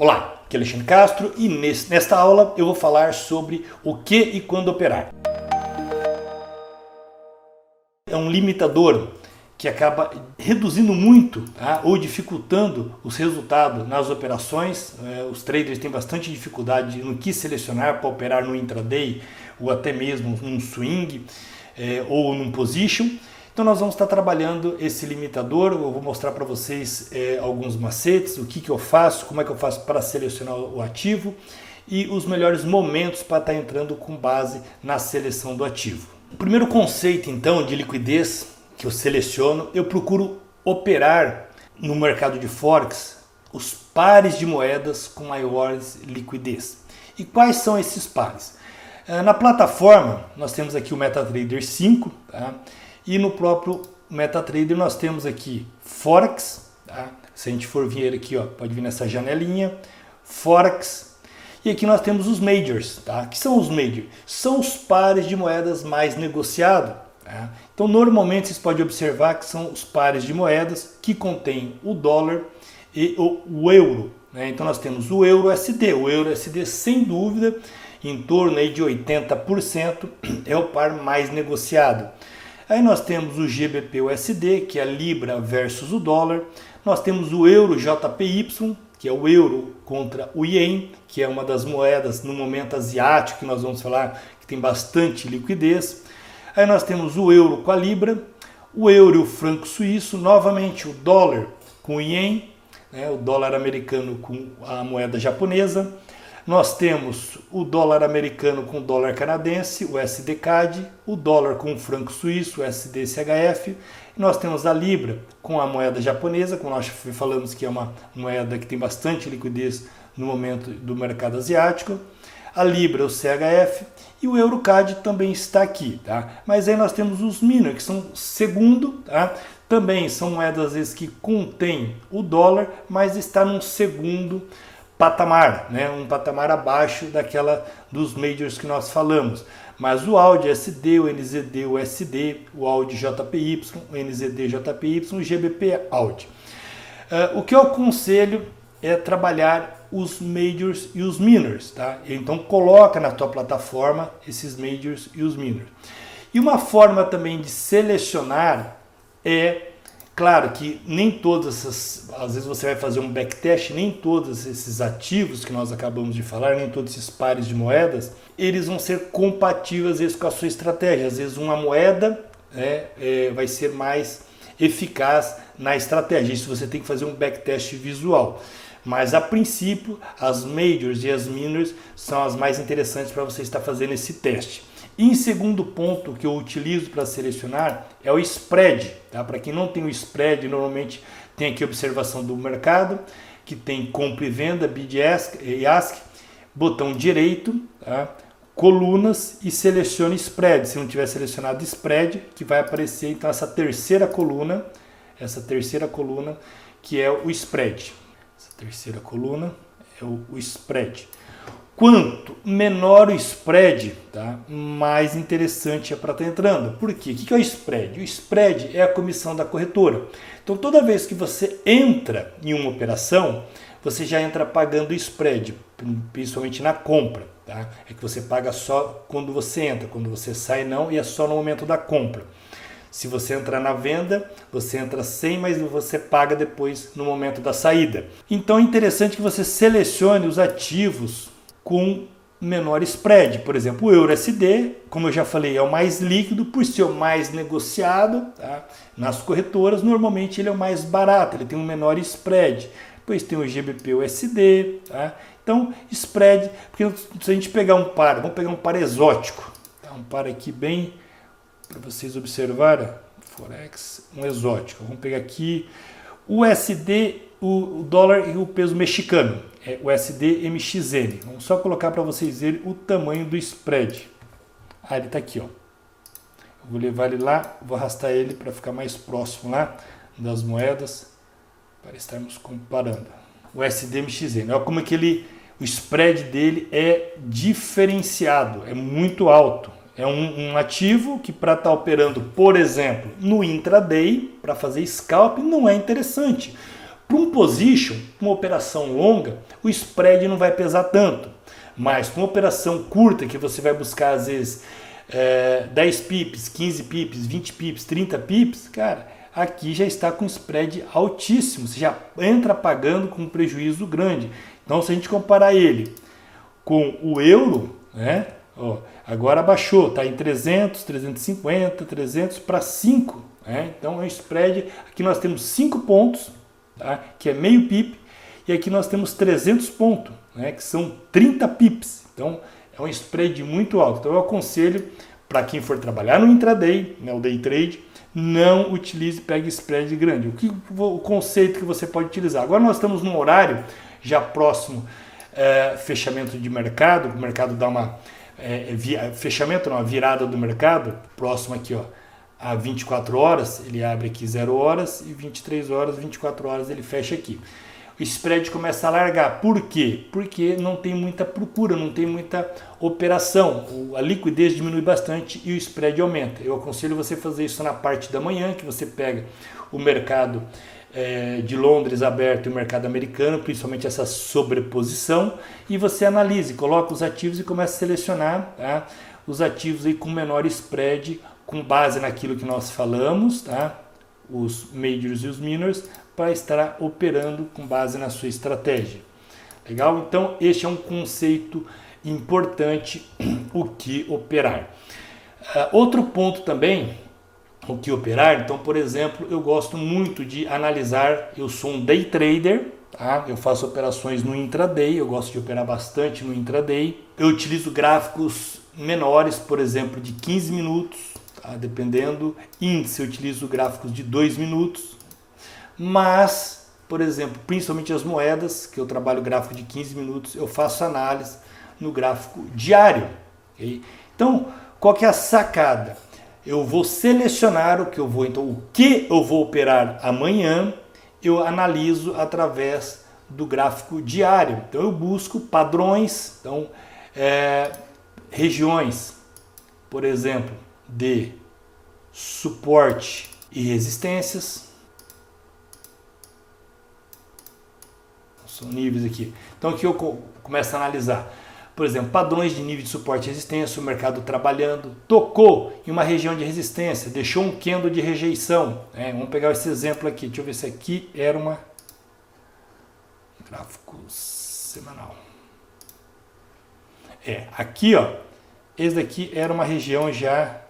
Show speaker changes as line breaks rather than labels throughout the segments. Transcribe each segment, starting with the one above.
Olá, aqui é Alexandre Castro e nesta aula eu vou falar sobre o que e quando operar. É um limitador que acaba reduzindo muito ou dificultando os resultados nas operações. Os traders têm bastante dificuldade no que selecionar para operar no intraday ou até mesmo num swing ou num position. Então nós vamos estar trabalhando esse limitador. Eu vou mostrar para vocês alguns macetes, o que eu faço, como é que eu faço para selecionar o ativo e os melhores momentos para estar entrando com base na seleção do ativo. O primeiro conceito então de liquidez que eu seleciono, eu procuro operar no mercado de Forex os pares de moedas com maiores liquidez. E quais são esses pares? Na plataforma nós temos aqui o MetaTrader 5, tá? E no próprio MetaTrader nós temos aqui Forex, tá? Se a gente for vir aqui, ó, pode vir nessa janelinha, Forex, e aqui nós temos os Majors, tá? Que são os Majors? São os pares de moedas mais negociados. Tá? Então normalmente vocês podem observar que são os pares de moedas que contêm o dólar e o euro. Né? Então nós temos o Euro-USD, o Euro-USD sem dúvida, em torno aí de 80% é o par mais negociado. Aí nós temos o GBP-USD, que é a Libra versus o dólar. Nós temos o Euro-JPY, que é o euro contra o Ien, que é uma das moedas no momento asiático que nós vamos falar que tem bastante liquidez. Aí nós temos o euro com a Libra, o euro e o franco suíço, novamente o dólar com o Ien, né, o dólar americano com a moeda japonesa. Nós temos o dólar americano com o dólar canadense, o USD-CAD, o dólar com o franco suíço, o USD-CHF. Nós temos a Libra com a moeda japonesa, como nós falamos que é uma moeda que tem bastante liquidez no momento do mercado asiático. A Libra, o CHF, e o Euro-CAD também está aqui. Tá? Mas aí nós temos os minor, que são segundo, tá? Também são moedas às vezes que contêm o dólar, mas está num segundo patamar, né? Um patamar abaixo daquela dos majors que nós falamos. Mas o AUD SD, o NZD, o SD, o AUD JPY, o NZD JPY, o GBP AUD. O que eu aconselho é trabalhar os majors e os minors, tá? Então coloca na tua plataforma esses majors e os minors. E uma forma também de selecionar é, claro que nem todas essas, às vezes você vai fazer um backtest, nem todos esses ativos que nós acabamos de falar, nem todos esses pares de moedas, eles vão ser compatíveis às vezes com a sua estratégia. Às vezes uma moeda vai ser mais eficaz na estratégia. Isso você tem que fazer um backtest visual. Mas a princípio, as majors e as minors são as mais interessantes para você estar fazendo esse teste. E em segundo ponto que eu utilizo para selecionar é o spread. Tá? Para quem não tem o spread, normalmente tem aqui a observação do mercado, que tem compra e venda, bid e ask, botão direito, tá? Colunas e selecione spread. Se não tiver selecionado spread, que vai aparecer então essa terceira coluna que é o spread. Essa terceira coluna é o spread. Quanto menor o spread, tá, mais interessante é para estar entrando. Por quê? O que é o spread? O spread é a comissão da corretora. Então toda vez que você entra em uma operação, você já entra pagando o spread, principalmente na compra. Tá? É que você paga só quando você entra, quando você sai não, e é só no momento da compra. Se você entrar na venda, você entra sem, mas você paga depois no momento da saída. Então é interessante que você selecione os ativos com menor spread. Por exemplo, o Euro-USD, como eu já falei, é o mais líquido, por ser o mais negociado, tá? Nas corretoras, normalmente ele é o mais barato, ele tem um menor spread. Depois tem o GBP-USD, tá? Então, spread, porque se a gente pegar um par, vamos pegar um par exótico, tá? Um par aqui bem, para vocês observarem, Forex, um exótico. Vamos pegar aqui o USD, o dólar e o peso mexicano. É o USD-MXN. Vamos só colocar para vocês verem o tamanho do spread. Ele está aqui, ó. Eu vou levar ele lá, vou arrastar ele para ficar mais próximo lá das moedas, para estarmos comparando. O USD-MXN. Olha como que o spread dele é diferenciado, é muito alto. É um ativo que para estar operando, por exemplo, no intraday, para fazer scalp, não é interessante. Para um position, uma operação longa, o spread não vai pesar tanto. Mas com uma operação curta, que você vai buscar às vezes 10 pips, 15 pips, 20 pips, 30 pips, cara, aqui já está com spread altíssimo. Você já entra pagando com um prejuízo grande. Então, se a gente comparar ele com o euro, né? Ó, agora baixou, está em 300, 350, 300 para 5. Né? Então, é um spread. Aqui nós temos 5 pontos, tá? Que é meio pip. E aqui nós temos 300 pontos, né? Que são 30 pips. Então, é um spread muito alto. Então, eu aconselho para quem for trabalhar no intraday, né, o day trade, não utilize, pegue spread grande. O conceito que você pode utilizar. Agora nós estamos num horário já próximo fechamento de mercado, o mercado dá uma fechamento, não, a virada do mercado, próximo aqui, ó, a 24 horas, ele abre aqui 0 horas e 23 horas, 24 horas ele fecha aqui. O spread começa a largar. Por quê? Porque não tem muita procura, não tem muita operação. A liquidez diminui bastante e o spread aumenta. Eu aconselho você fazer isso na parte da manhã, que você pega o mercado de Londres aberto e o mercado americano, principalmente essa sobreposição, e você analise, coloca os ativos e começa a selecionar, tá, os ativos aí com menor spread, com base naquilo que nós falamos, tá, os majors e os minors, para estar operando com base na sua estratégia. Legal? Então, este é um conceito importante, o que operar. Outro ponto também, o que operar. Então, por exemplo, eu gosto muito de analisar, eu sou um day trader, tá? Eu faço operações no intraday, eu gosto de operar bastante no intraday. Eu utilizo gráficos menores, por exemplo, de 15 minutos, tá? Dependendo. Índice, eu utilizo gráficos de 2 minutos. Mas, por exemplo, principalmente as moedas, que eu trabalho gráfico de 15 minutos, eu faço análise no gráfico diário. Okay? Então, qual que é a sacada? Eu vou selecionar o que eu vou operar amanhã, eu analiso através do gráfico diário. Então, eu busco padrões, então, regiões, por exemplo, de suporte e resistências. São níveis aqui. Então aqui eu começo a analisar, por exemplo, padrões de nível de suporte e resistência, o mercado trabalhando, tocou em uma região de resistência, deixou um candle de rejeição. Vamos pegar esse exemplo aqui, deixa eu ver se aqui era uma gráfico semanal. Aqui, ó, esse daqui era uma região já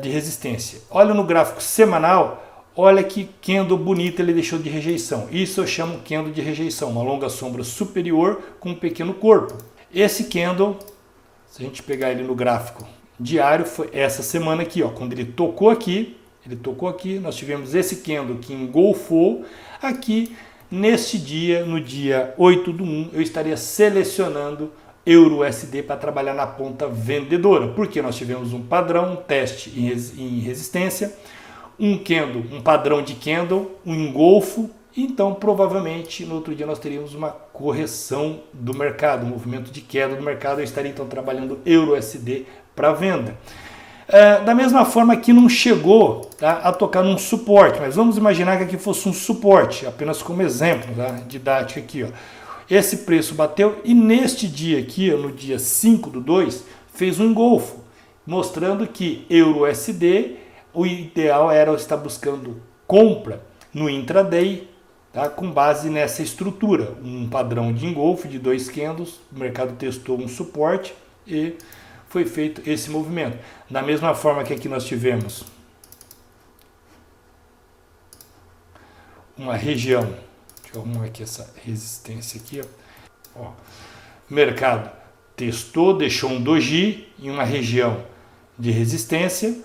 de resistência. Olha no gráfico semanal. Olha que candle bonito ele deixou de rejeição. Isso eu chamo candle de rejeição, uma longa sombra superior com um pequeno corpo. Esse candle, se a gente pegar ele no gráfico diário, foi essa semana aqui, ó, quando ele tocou aqui, nós tivemos esse candle que engolfou aqui. Neste dia, no dia 8/1, eu estaria selecionando Euro-USD para trabalhar na ponta vendedora, porque nós tivemos um padrão, um teste em resistência, um candle, um padrão de candle, um engolfo, então provavelmente no outro dia nós teríamos uma correção do mercado, um movimento de queda do mercado. Eu estaria então trabalhando Euro-USD para venda. Da mesma forma que não chegou, tá, a tocar num suporte, mas vamos imaginar que aqui fosse um suporte, apenas como exemplo, tá, didático aqui, ó. Esse preço bateu e neste dia aqui, no dia 5/2, fez um engolfo, mostrando que Euro-USD, o ideal era estar buscando compra no intraday, tá, com base nessa estrutura, um padrão de engolfo de 2 candles, o mercado testou um suporte e foi feito esse movimento. Da mesma forma que aqui nós tivemos uma região, deixa eu arrumar aqui essa resistência aqui, ó. Mercado testou, deixou um doji em uma região de resistência.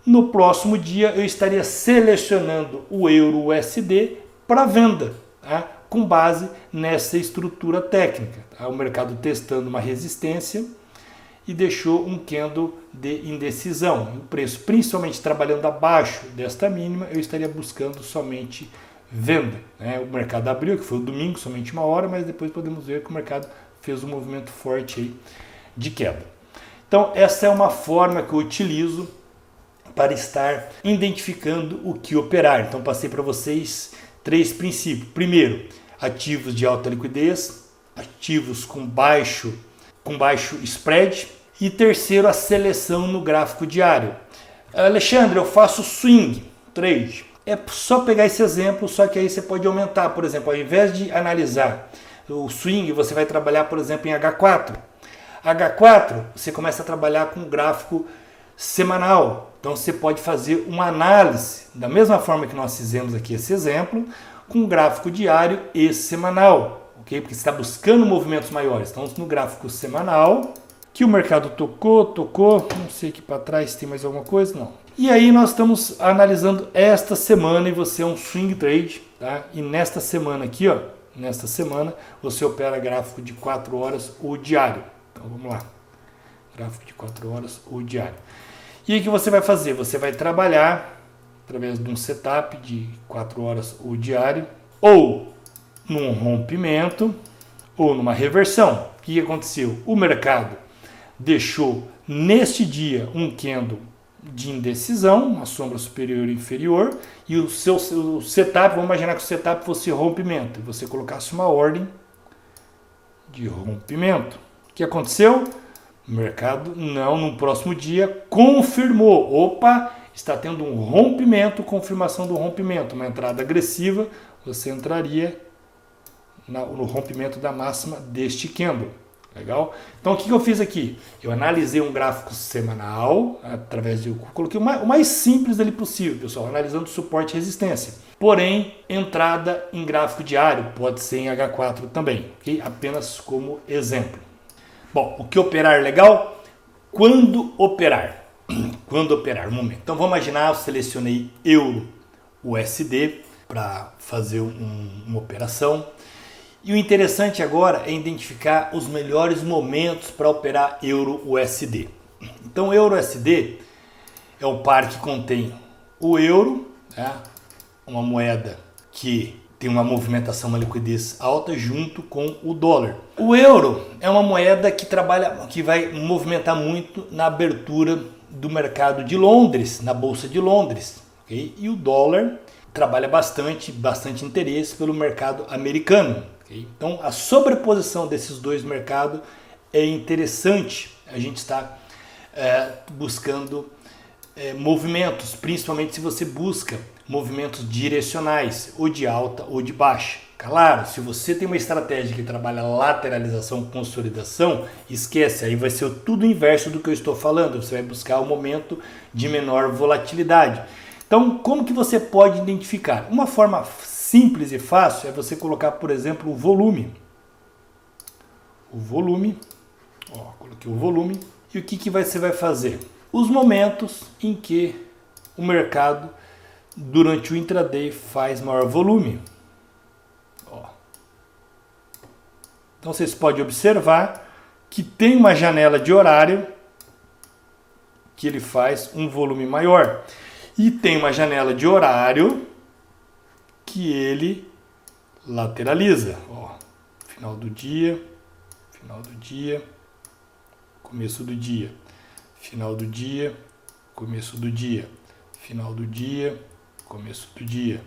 No próximo dia eu estaria selecionando o Euro-USD para venda, tá? Com base nessa estrutura técnica. Tá? O mercado testando uma resistência e deixou um candle de indecisão. O preço, principalmente trabalhando abaixo desta mínima, eu estaria buscando somente venda. Né? O mercado abriu, que foi o domingo, somente 1 hora, mas depois podemos ver que o mercado fez um movimento forte aí de queda. Então essa é uma forma que eu utilizo para estar identificando o que operar. Então passei para vocês 3 princípios. Primeiro, ativos de alta liquidez, ativos com baixo spread. E terceiro, a seleção no gráfico diário. Alexandre, eu faço swing trade. É só pegar esse exemplo, só que aí você pode aumentar. Por exemplo, ao invés de analisar o swing, você vai trabalhar, por exemplo, em H4. H4, você começa a trabalhar com gráfico semanal. Então você pode fazer uma análise, da mesma forma que nós fizemos aqui esse exemplo, com gráfico diário e semanal, ok? Porque você está buscando movimentos maiores. Então no gráfico semanal, que o mercado tocou, não sei aqui para trás tem mais alguma coisa, não. E aí nós estamos analisando esta semana e você é um swing trade, tá? E nesta semana aqui, ó, nesta semana você opera gráfico de 4 horas ou diário. Então vamos lá, gráfico de 4 horas ou diário. E aí o que você vai fazer? Você vai trabalhar através de um setup de 4 horas ou diário, ou num rompimento, ou numa reversão. O que aconteceu? O mercado deixou neste dia um candle de indecisão, uma sombra superior e inferior, e o setup, vamos imaginar que o setup fosse rompimento, e você colocasse uma ordem de rompimento. O que aconteceu? O mercado, no próximo dia, confirmou. Opa, está tendo um rompimento, confirmação do rompimento, uma entrada agressiva, você entraria no rompimento da máxima deste candle. Legal? Então o que eu fiz aqui? Eu analisei um gráfico semanal, coloquei o mais simples dele possível, pessoal, analisando suporte e resistência. Porém, entrada em gráfico diário, pode ser em H4 também, ok? Apenas como exemplo. Bom, o que operar legal? Quando operar? Quando operar? Um momento. Então vamos imaginar, eu selecionei Euro USD para fazer uma operação. E o interessante agora é identificar os melhores momentos para operar Euro USD. Então Euro USD é o par que contém o euro, né? Uma moeda que tem uma movimentação, uma liquidez alta junto com o dólar. O euro é uma moeda que vai movimentar muito na abertura do mercado de Londres, na Bolsa de Londres. Okay? E o dólar trabalha bastante interesse pelo mercado americano. Okay? Então a sobreposição desses dois mercados é interessante. A gente está buscando movimentos, principalmente se você busca movimentos direcionais, ou de alta ou de baixa. Claro, se você tem uma estratégia que trabalha lateralização, consolidação, esquece, aí vai ser tudo inverso do que eu estou falando. Você vai buscar o momento de menor volatilidade. Então, como que você pode identificar? Uma forma simples e fácil é você colocar, por exemplo, o volume. O volume, coloquei o volume. E o que você vai fazer? Os momentos em que o mercado, durante o intraday, faz maior volume. Então vocês podem observar que tem uma janela de horário que ele faz um volume maior. E tem uma janela de horário que ele lateraliza. Final do dia, começo do dia, final do dia, começo do dia, final do dia, começo do dia,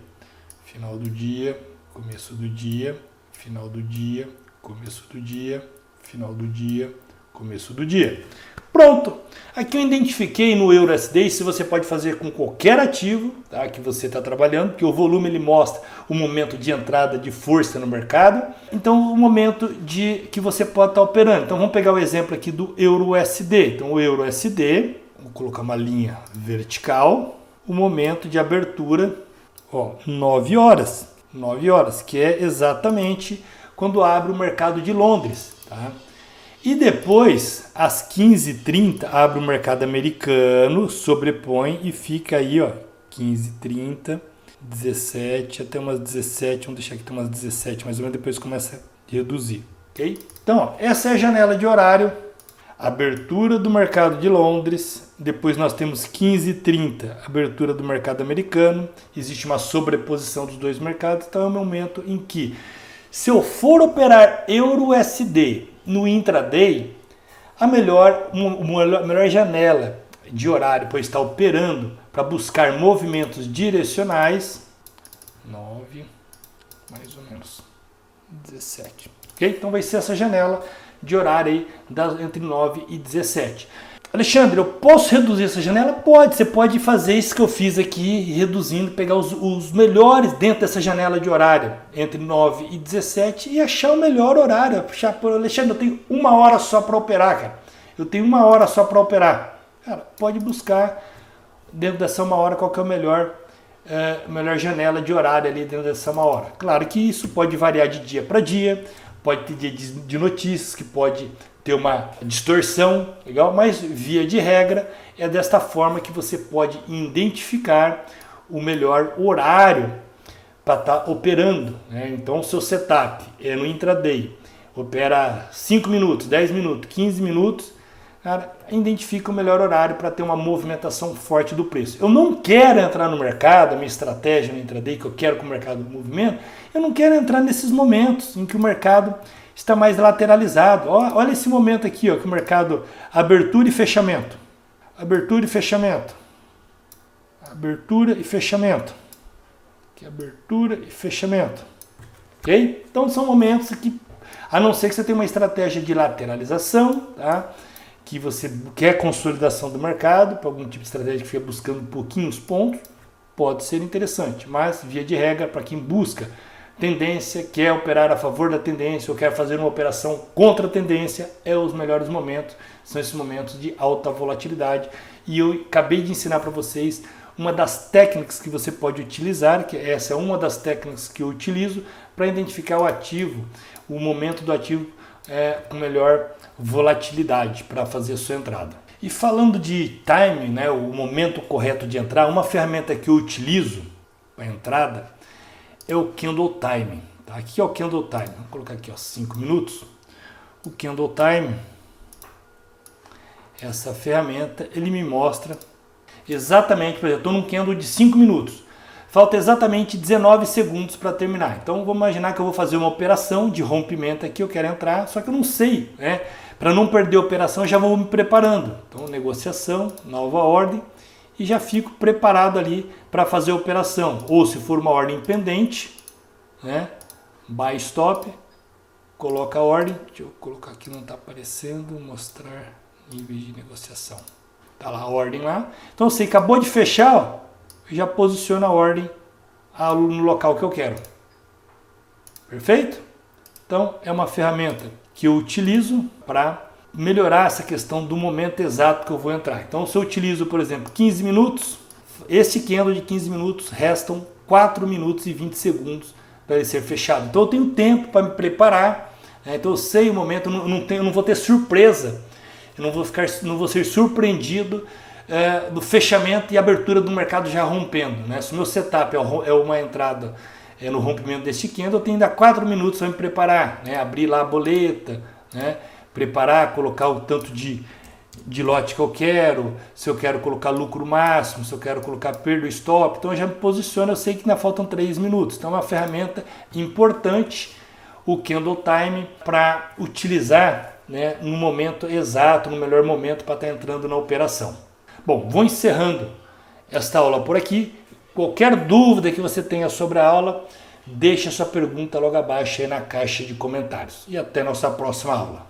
final do dia, começo do dia, final do dia, começo do dia, final do dia, começo do dia. Pronto! Aqui eu identifiquei no EURUSD, isso você pode fazer com qualquer ativo, tá, que você está trabalhando, porque o volume ele mostra o momento de entrada de força no mercado, então o momento que você pode estar operando. Então vamos pegar o exemplo aqui do EURUSD. Então o EURUSD, vou colocar uma linha vertical, o momento de abertura, 9 horas, que é exatamente quando abre o mercado de Londres, tá? E depois, às 15h30, abre o mercado americano, sobrepõe e fica aí, 15h30, 17 até umas 17, vamos deixar aqui até umas 17, mais ou menos, depois começa a reduzir, ok? Então, essa é a janela de horário, abertura do mercado de Londres, depois nós temos 15h30, abertura do mercado americano, existe uma sobreposição dos dois mercados, então é um momento em que, se eu for operar EURUSD no intraday, a melhor janela de horário para estar operando para buscar movimentos direcionais, 9, mais ou menos 17. Ok? Então vai ser essa janela de horário aí entre 9 e 17. Alexandre, eu posso reduzir essa janela? Pode, você pode fazer isso que eu fiz aqui, reduzindo, pegar os melhores dentro dessa janela de horário, entre 9 e 17, e achar o melhor horário. Alexandre, eu tenho 1 hora só para operar, cara. Eu tenho 1 hora só para operar. Cara, pode buscar dentro dessa 1 hora qual que é a melhor janela de horário ali dentro dessa 1 hora. Claro que isso pode variar de dia para dia, pode ter dia de notícias que pode ter uma distorção, legal? Mas via de regra é desta forma que você pode identificar o melhor horário para estar operando, né? Então o seu setup é no intraday, opera 5 minutos, 10 minutos, 15 minutos, cara, identifica o melhor horário para ter uma movimentação forte do preço. Eu não quero entrar no mercado, a minha estratégia no intraday, que eu quero que o mercado movimento, eu não quero entrar nesses momentos em que o mercado está mais lateralizado. Olha esse momento aqui, ó, que o mercado abertura e fechamento. Abertura e fechamento. Abertura e fechamento. Aqui, abertura e fechamento. Ok? Então são momentos que, a não ser que você tenha uma estratégia de lateralização, tá? Que você quer consolidação do mercado, para algum tipo de estratégia que fica buscando pouquinhos pontos, pode ser interessante. Mas, via de regra, para quem busca tendência, quer operar a favor da tendência ou quer fazer uma operação contra a tendência, os melhores momentos, são esses momentos de alta volatilidade. E eu acabei de ensinar para vocês uma das técnicas que você pode utilizar, que essa é uma das técnicas que eu utilizo para identificar o ativo, o momento do ativo com melhor volatilidade para fazer a sua entrada. E falando de timing, né, o momento correto de entrar, uma ferramenta que eu utilizo para entrada é o Candle Time. Tá? Aqui é o Candle Time. Vou colocar aqui 5 minutos. O Candle Time, essa ferramenta, ele me mostra exatamente, por exemplo, eu estou num candle de 5 minutos. Falta exatamente 19 segundos para terminar. Então vamos imaginar que eu vou fazer uma operação de rompimento aqui, eu quero entrar, só que eu não sei, né? Para não perder a operação, eu já vou me preparando. Então negociação, nova ordem, e já fico preparado ali para fazer a operação. Ou se for uma ordem pendente, né? Buy stop, coloca a ordem. Deixa eu colocar aqui, não está aparecendo, mostrar nível de negociação. Tá lá a ordem lá. Então você acabou de fechar, ó, já posiciona a ordem no local que eu quero. Perfeito? Então é uma ferramenta que eu utilizo para melhorar essa questão do momento exato que eu vou entrar. Então se eu utilizo, por exemplo, 15 minutos, esse candle de 15 minutos restam 4 minutos e 20 segundos para ele ser fechado. Então eu tenho tempo para me preparar, né? Então eu sei o momento, eu não vou ter surpresa, eu não vou ser surpreendido do fechamento e abertura do mercado já rompendo, né? Se o meu setup é uma entrada no rompimento deste candle, eu tenho ainda 4 minutos para me preparar, né? Abrir lá a boleta, né? Preparar, colocar o tanto de lote que eu quero, se eu quero colocar lucro máximo, se eu quero colocar perda ou stop. Então eu já me posiciono, eu sei que ainda faltam 3 minutos. Então é uma ferramenta importante, o Candle Time, para utilizar, né, no momento exato, no melhor momento para estar entrando na operação. Bom, vou encerrando esta aula por aqui. Qualquer dúvida que você tenha sobre a aula, deixe a sua pergunta logo abaixo aí na caixa de comentários. E até nossa próxima aula.